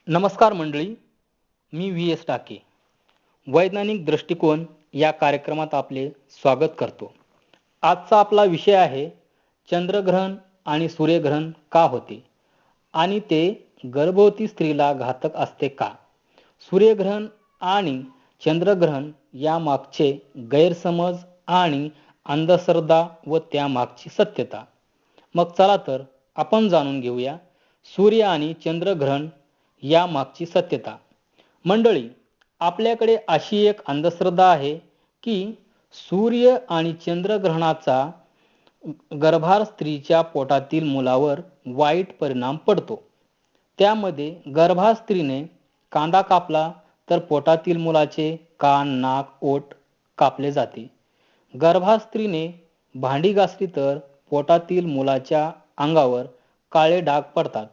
नमस्कार मंडळी, मी V S टाके. वैज्ञानिक दृष्टिकोन या कार्यक्रमात आपले स्वागत करतो. आजचा आपला विषय आहे चंद्रग्रहण आणि सूर्यग्रहण का होते आणि ते गर्भवती स्त्रीला घातक असते का? सूर्यग्रहण आणि चंद्रग्रहण यामागचे गैरसमज आणि अंधश्रद्धा व त्यामागची सत्यता. मग चला तर आपण जाणून घेऊया सूर्य आणि चंद्रग्रहण या मागची सत्यता. मंडळी, आपल्याकडे अशी एक अंधश्रद्धा आहे की सूर्य आणि चंद्रग्रहणाचा गर्भार स्त्रीच्या पोटातील मुलावर वाईट परिणाम पडतो. त्यामध्ये गर्भार स्त्रीने कांदा कापला तर पोटातील मुलाचे कान, नाक, ओठ कापले जाते. गर्भार स्त्रीने भांडी घासली तर पोटातील मुलाच्या अंगावर काळे डाग पडतात.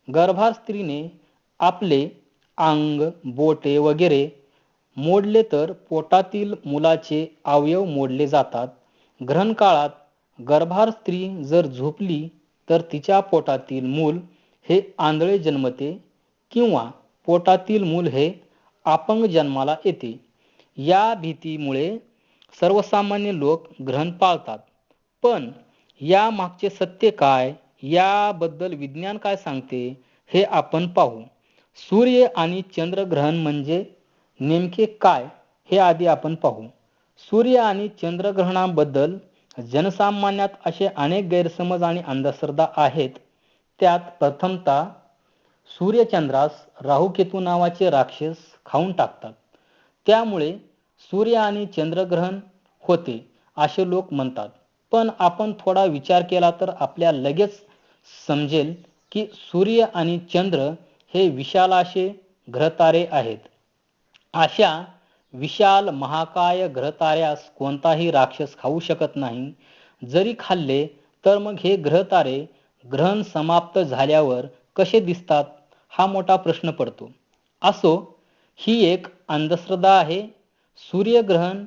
गर्भार स्त्रीने आपले अंग, बोटे वगैरे मोडले तर पोटातील मुलाचे अवयव मोडले जातात. ग्रहण काळात गर्भार स्त्री जर झोपली तर तिच्या पोटातील मूल हे आंधळे जन्मते किंवा पोटातील मूल हे अपंग जन्माला येते. या भीतीमुळे सर्वसामान्य लोक ग्रहण पाळतात. पण या मागचे सत्य काय, याबद्दल विज्ञान काय सांगते हे आपण पाहू. सूर्य आणि चंद्रग्रहण म्हणजे नेमके काय हे आधी आपण पाहू. सूर्य आणि चंद्रग्रहणाबद्दल जनसामान्यात असे अनेक गैरसमज आणि अंधश्रद्धा आहेत. त्यात प्रथमतः सूर्यचंद्रास राहूकेतू नावाचे राक्षस खाऊन टाकतात. त्यामुळे सूर्य आणि चंद्रग्रहण होते असे लोक म्हणतात. पण आपण थोडा विचार केला तर आपल्याला लगेच समजेल की सूर्य आणि चंद्र हे विशाल असे ग्रहतारे आहेत. अशा विशाल महाकाय ग्रहताऱ्यास कोणताही राक्षस खाऊ शकत नाही. जरी खाल्ले तर मग हे ग्रहतारे ग्रहण समाप्त झाल्यावर कसे दिसतात हा मोठा प्रश्न पडतो. असो, ही एक अंधश्रद्धा आहे. सूर्यग्रहण,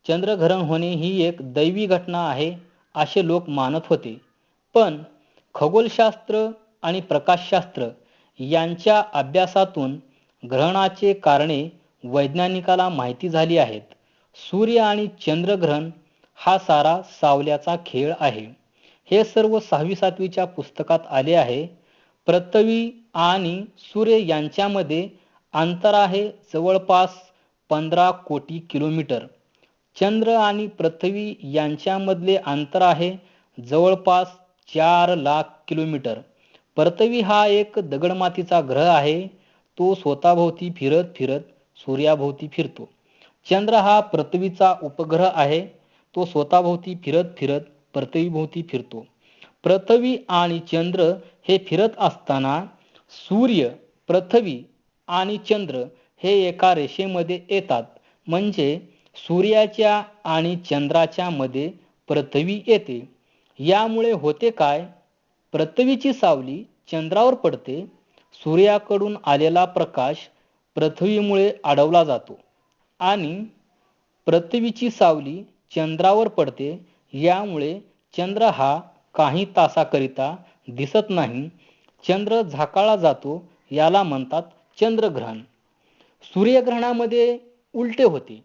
चंद्रग्रहण होणे ही एक दैवी घटना आहे असे लोक मानत होते. पण खगोलशास्त्र आणि प्रकाशशास्त्र यांच्या अभ्यासातून ग्रहणाचे कारणे वैज्ञानिकाला माहिती झाली आहेत. सूर्य आणि चंद्रग्रहण हा सारा सावल्याचा खेळ आहे. हे सर्व 6वी-7वीच्या पुस्तकात आले आहे. पृथ्वी आणि सूर्य यांच्यामध्ये अंतर आहे जवळपास 15 कोटी किलोमीटर. चंद्र आणि पृथ्वी यांच्यामधले अंतर आहे जवळपास 4 लाख किलोमीटर. पृथ्वी हा एक दगडमातीचा ग्रह आहे. तो स्वतःभोवती फिरत फिरत सूर्याभोवती फिरतो. चंद्र हा पृथ्वीचा उपग्रह आहे. तो स्वतःभोवती फिरत फिरत पृथ्वीभोवती फिरतो. पृथ्वी आणि चंद्र हे फिरत असताना सूर्य, पृथ्वी आणि चंद्र हे एका रेषेमध्ये येतात. म्हणजे सूर्याच्या आणि चंद्राच्या मध्ये पृथ्वी येते. यामुळे होते काय, पृथ्वीची सावली चंद्रावर पडते. सूर्याकडून आलेला प्रकाश पृथ्वीमुळे अडवला जातो आणि पृथ्वीची सावली चंद्रावर पडते. यामुळे चंद्र हा काही तासाकरिता दिसत नाही. चंद्र झाकाळला जातो. याला म्हणतात चंद्रग्रहण. सूर्यग्रहणामध्ये उलटे होते.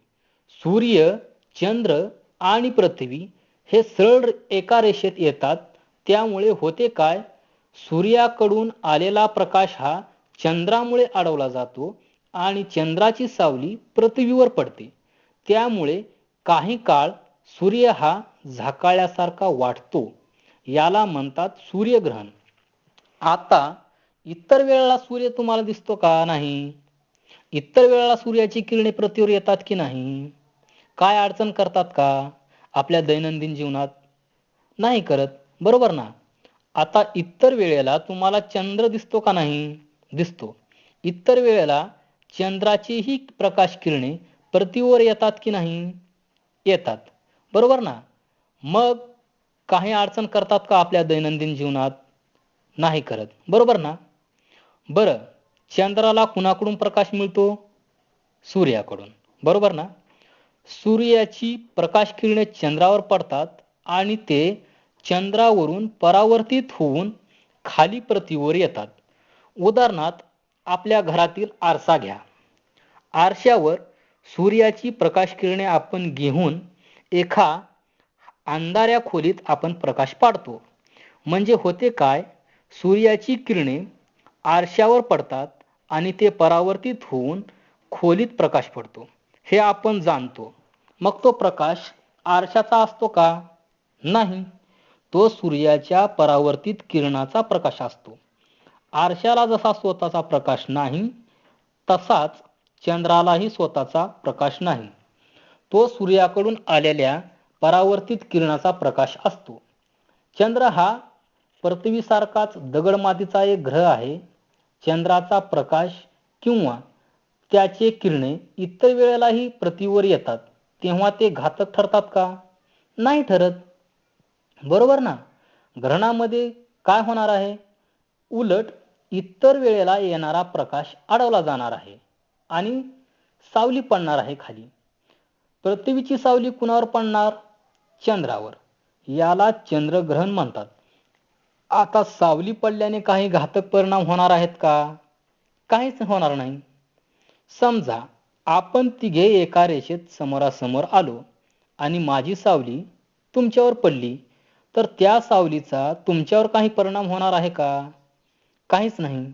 सूर्य, चंद्र आणि पृथ्वी हे सरळ एका रेषेत येतात. त्यामुळे होते काय, सूर्याकडून आलेला प्रकाश हा चंद्रामुळे अडवला जातो आणि चंद्राची सावली पृथ्वीवर पडते. त्यामुळे काही काळ सूर्य हा झाकाळल्यासारखा वाटतो. याला म्हणतात सूर्यग्रहण. आता इतर वेळेला सूर्य तुम्हाला दिसतो का? नाही. इतर वेळेला सूर्याची किरणे पृथ्वीवर येतात की नाही? काय अडचण करतात का आपल्या दैनंदिन जीवनात? नाही करत, बरोबर ना? आता इतर वेळेला तुम्हाला चंद्र दिसतो का? नाही दिसतो. इतर वेळेला चंद्राचीही प्रकाश किरणे पृथ्वीवर येतात की नाही? येतात, बरोबर ना? मग काही अडचण करतात का आपल्या दैनंदिन जीवनात? नाही करत, बरोबर ना? बरं, चंद्राला कुणाकडून प्रकाश मिळतो? सूर्याकडून, बरोबर ना? सूर्याची प्रकाश किरणे चंद्रावर पडतात आणि ते चंद्रावरून परावर्तित होऊन खाली पृथ्वीवर येतात. उदाहरणार्थ, आपल्या घरातील आरसा घ्या. आरशावर सूर्याची प्रकाश किरणे आपण घेऊन एका अंधाऱ्या खोलीत आपण प्रकाश पाडतो. म्हणजे होते काय, सूर्याची किरणे आरशावर पडतात आणि ते परावर्तित होऊन खोलीत प्रकाश पडतो हे आपण जाणतो. मग तो प्रकाश आरशाचा असतो का? नाही, तो सूर्याच्या परावर्तित किरणाचा प्रकाश असतो. आरशाला जसा स्वतःचा प्रकाश नाही तसाच चंद्रालाही स्वतःचा प्रकाश नाही. तो सूर्याकडून आलेल्या परावर्तित किरणाचा प्रकाश असतो. चंद्र हा पृथ्वीसारखाच दगडमातीचा एक ग्रह आहे. चंद्राचा प्रकाश किंवा त्याचे किरणे इतर वेळेलाही पृथ्वीवर येतात तेव्हा ते घातक ठरतात का? नाही ठरत. बरोबर ना? ग्रहणामध्ये काय होणार आहे? उलट इतर वेळेला येणारा प्रकाश अडवला जाणार आहे आणि सावली पडणार आहे खाली. पृथ्वीची सावली कुणावर पडणार? चंद्रावर. याला चंद्रग्रहण म्हणतात. आता सावली पडल्याने काही घातक परिणाम होणार आहेत का? काहीच होणार नाही. समजा आपण तिघे एका रेषेत समोरासमोर आलो आणि माझी सावली तुमच्यावर पडली, तर त्या सावलीचा तुमच्यावर काही परिणाम होणार आहे का? काहीच नाही.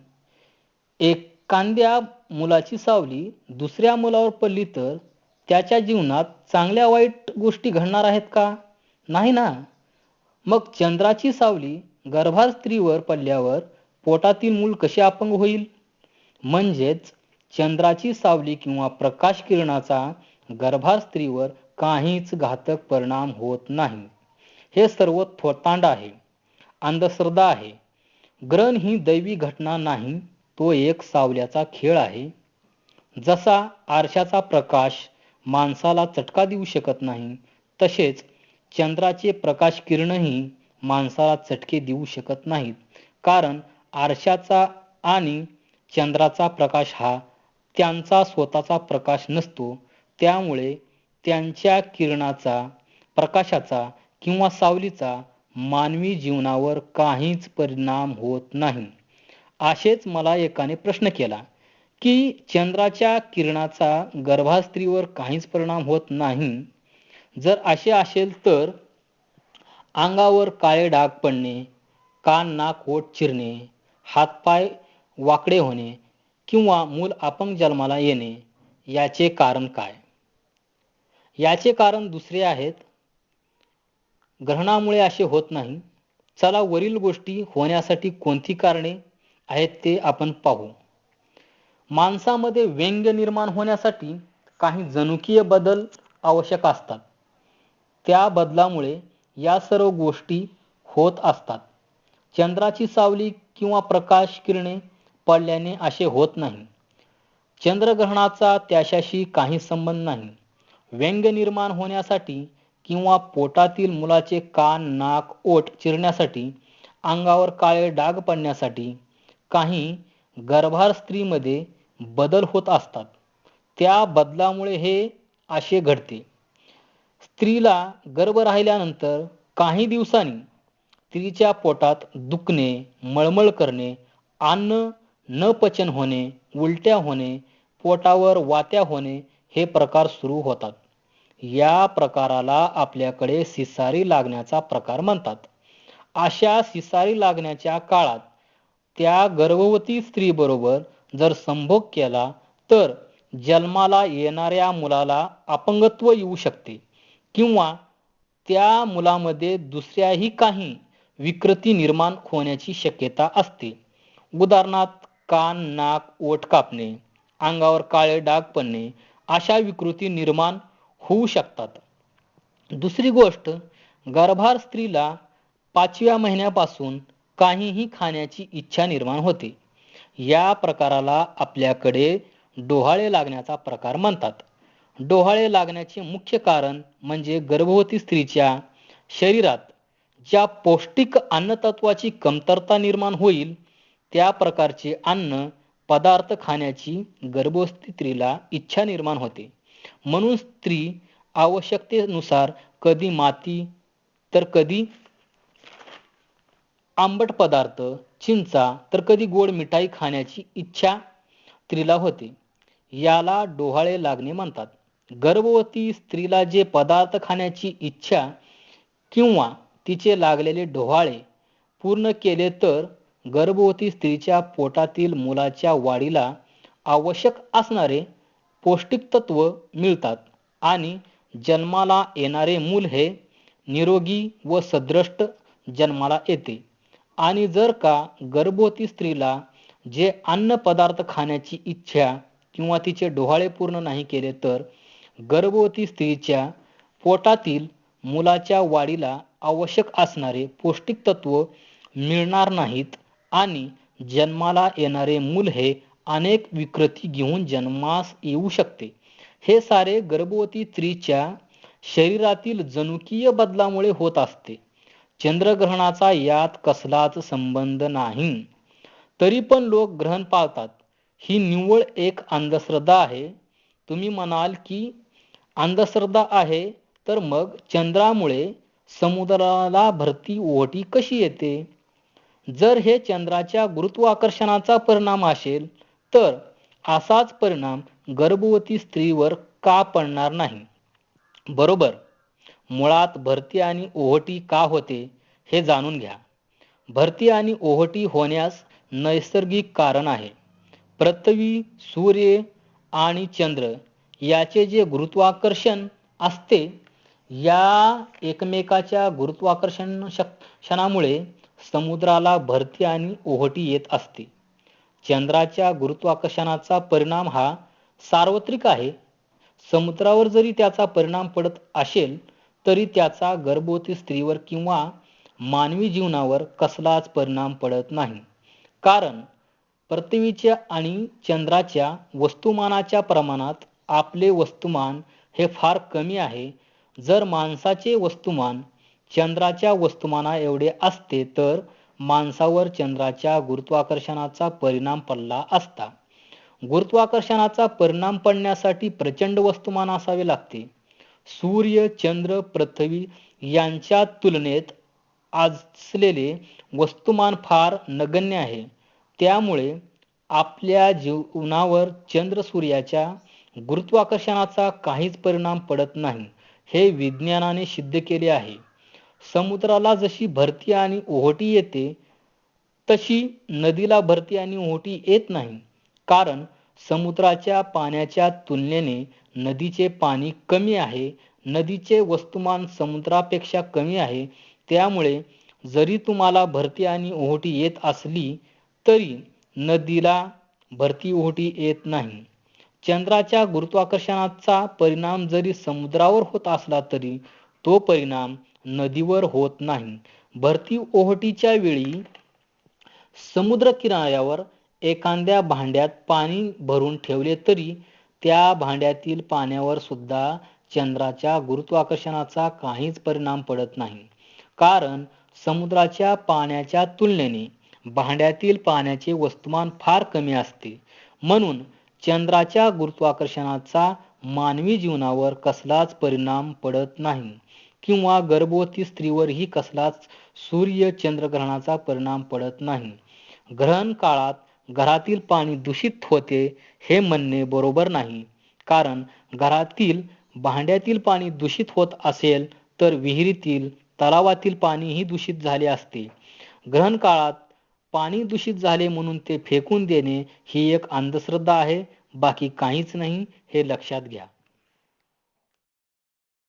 एखाद्या मुलाची सावली दुसऱ्या मुलावर पडली तर त्याच्या जीवनात चांगल्या वाईट गोष्टी घडणार आहेत का? नाही ना. मग चंद्राची सावली गर्भार स्त्रीवर पडल्यावर पोटातील मूल कसे अपंग होईल? म्हणजेच चंद्राची सावली किंवा प्रकाश किरणाचा गर्भार स्त्रीवर काहीच घातक परिणाम होत नाही. हे सर्व थोतांड आहे, अंधश्रद्धा आहे. ग्रहण ही दैवी घटना नाही, तो एक सावल्याचा खेळ आहे. जसा आरशाचा प्रकाश माणसाला चटका देऊ शकत नाही, तसेच चंद्राचे प्रकाश किरणही माणसाला चटके देऊ शकत नाहीत. कारण आरशाचा आणि चंद्राचा प्रकाश हा त्यांचा स्वतःचा प्रकाश नसतो. त्यामुळे त्यांच्या किरणाचा, प्रकाशाचा किंवा सावलीचा मानवी जीवनावर काहीच परिणाम होत नाही. असेच मला एकाने प्रश्न केला की चंद्राच्या किरणाचा गर्भार स्त्रीवर काहीच परिणाम होत नाही. जर असे असेल तर अंगावर काळे डाग पडणे, कान नाक ओठ चिरणे, हातपाय वाकडे होणे किंवा मूल अपंग जन्माला येणे याचे कारण काय? याचे कारण दुसरे आहेत. ग्रहणामुळे असे होत नाही. चला वरील गोष्टी होण्यासाठी कोणती कारणे आहेत ते आपण पाहू. माणसामध्ये व्यंग निर्माण होण्यासाठी काही जनुकीय बदल आवश्यक असतात. त्या बदलामुळे या सर्व गोष्टी होत असतात. चंद्राची सावली किंवा प्रकाश किरणे पडल्याने असे होत नाही. चंद्रग्रहणाचा त्याच्याशी काही संबंध नाही. व्यंग निर्माण होण्यासाठी किंवा पोटातील मुलाचे कान नाक ओठ चिरण्यासाठी, अंगावर काळे डाग पडण्यासाठी काही गर्भार स्त्रीमध्ये बदल होत असतात. त्या बदलामुळे हे असे घडते. स्त्रीला गर्भ राहिल्यानंतर काही दिवसांनी स्त्रीच्या पोटात दुखणे, मळमळ करणे, अन्न न पचन होणे, उलट्या होणे, पोटावर वात्या होणे हे प्रकार सुरू होतात. या प्रकाराला आपल्याकडे सिसारी लागण्याचा प्रकार म्हणतात. अशा सिसारी लागण्याच्या काळात त्या गर्भवती स्त्रीबरोबर जर संभोग केला तर जन्माला येणाऱ्या मुलाला अपंगत्व येऊ शकते किंवा त्या मुलामध्ये दुसऱ्याही काही विकृती निर्माण होण्याची शक्यता असते. उदाहरणार्थ कान नाक ओठ कापणे, अंगावर काळे डाग पडणे अशा विकृती निर्माण होऊ शकतात. दुसरी गोष्ट, गर्भार स्त्रीला 5व्या महिन्यापासून काहीही खाण्याची इच्छा निर्माण होते. या प्रकाराला आपल्याकडे डोहाळे लागण्याचा प्रकार म्हणतात. डोहाळे लागण्याचे मुख्य कारण म्हणजे गर्भवती स्त्रीच्या शरीरात ज्या पौष्टिक अन्नतत्वाची कमतरता निर्माण होईल त्या प्रकारचे अन्न पदार्थ खाण्याची गर्भवती स्त्रीला इच्छा निर्माण होते. म्हणून स्त्री आवश्यकतेनुसार कधी माती तर कधी आंबट पदार्थ, चिंचा तर कधी गोड मिठाई खाण्याची इच्छा स्त्रीला होते. याला डोहाळे लागणे म्हणतात. गर्भवती स्त्रीला जे पदार्थ खाण्याची इच्छा किंवा तिचे लागलेले डोहाळे पूर्ण केले तर गर्भवती स्त्रीच्या पोटातील मुलाच्या वाढीला आवश्यक असणारे पौष्टिक तत्व मिळतात आणि जन्माला येणारे मूल हे निरोगी व सदृष्ट जन्माला येते. आणि जर का गर्भवती स्त्रीला जे अन्न पदार्थ खाण्याची इच्छा किंवा तिचे डोहाळे पूर्ण नाही केले तर गर्भवती स्त्रीच्या पोटातील मुलाच्या वाढीला आवश्यक असणारे पौष्टिक तत्व मिळणार नाहीत आणि जन्माला येणारे मूल हे अनेक विकृती घेऊन जन्मास येऊ शकते. हे सारे गर्भवती स्त्रीच्या शरीरातील जनुकीय बदलामुळे होत असते. चंद्रग्रहणाचा यात कसलाच संबंध नाही. तरी पण लोक ग्रहण पाळतात. ही निव्वळ एक अंधश्रद्धा आहे. तुम्ही म्हणाल की अंधश्रद्धा आहे तर मग चंद्रामुळे समुद्राला भरती ओहोटी कशी येते? जर हे चंद्राच्या गुरुत्वाकर्षणाचा परिणाम असेल तर असाच परिणाम गर्भवती स्त्रीवर का पडणार नाही? बरोबर. मुळात भरती आणि ओहोटी का होते हे जाणून घ्या. भरती आणि ओहोटी होण्यास नैसर्गिक कारण आहे. पृथ्वी, सूर्य आणि चंद्र याचे जे गुरुत्वाकर्षण असते या एकमेकाच्या गुरुत्वाकर्षणामुळे समुद्राला भरती आणि ओहोटी येत असते. चंद्राच्या गुरुत्वाकर्षणाचा परिणाम हा सार्वत्रिक आहे. समुद्रावर जरी त्याचा परिणाम पडत असेल तरी त्याचा गर्भवती स्त्रीवर किंवा मानवी जीवनावर कसलाच परिणाम पडत नाही. कारण पृथ्वीच्या आणि चंद्राच्या वस्तुमानाच्या प्रमाणात आपले वस्तुमान हे फार कमी आहे. जर माणसाचे वस्तुमान चंद्राच्या वस्तुमाना एवढे असते तर माणसावर चंद्राच्या गुरुत्वाकर्षणाचा परिणाम पडला असता. गुरुत्वाकर्षणाचा परिणाम पडण्यासाठी प्रचंड वस्तुमान असावे लागते. सूर्य, चंद्र, पृथ्वी यांच्या तुलनेत असलेले वस्तुमान फार नगण्य आहे. त्यामुळे आपल्या जीवनावर चंद्र सूर्याच्या गुरुत्वाकर्षणाचा काहीच परिणाम पडत नाही हे विज्ञानाने सिद्ध केले आहे. समुद्राला जशी भरती आणि ओहोटी येते तशी नदीला भरती आणि ओहोटी येत नाही. कारण समुद्राच्या पाण्याच्या तुलनेने नदीचे पाणी कमी आहे. नदीचे वस्तुमान समुद्रापेक्षा कमी आहे. त्यामुळे जरी तुम्हाला भरती आणि ओहोटी येत असली तरी नदीला भरती ओहोटी येत नाही. चंद्राच्या गुरुत्वाकर्षणाचा परिणाम जरी समुद्रावर होत असला तरी तो परिणाम नदीवर होत नाही. भरती ओहोटीच्या वेळी समुद्र किनाऱ्यावर एखाद्या भांड्यात पाणी भरून ठेवले तरी त्या भांड्यातील पाण्यावर सुद्धा चंद्राच्या गुरुत्वाकर्षणाचा काहीच परिणाम पडत नाही. कारण समुद्राच्या पाण्याच्या तुलनेने भांड्यातील पाण्याचे वस्तुमान फार कमी असते. म्हणून चंद्राच्या गुरुत्वाकर्षणाचा मानवी जीवनावर कसलाच परिणाम पडत नाही किंवा गर्भवती स्त्रीवरही कसलाच सूर्य चंद्रग्रहणाचा परिणाम पडत नाही. ग्रहण काळात घरातील पाणी दूषित होते हे म्हणणे बरोबर नाही. कारण घरातील भांड्यातील पाणी दूषित होत असेल तर विहिरीतील, तलावातील पाणीही दूषित झाले असते. ग्रहण काळात पाणी दूषित झाले म्हणून ते फेकून देणे ही एक अंधश्रद्धा आहे. बाकी काहीच नाही हे लक्षात घ्या.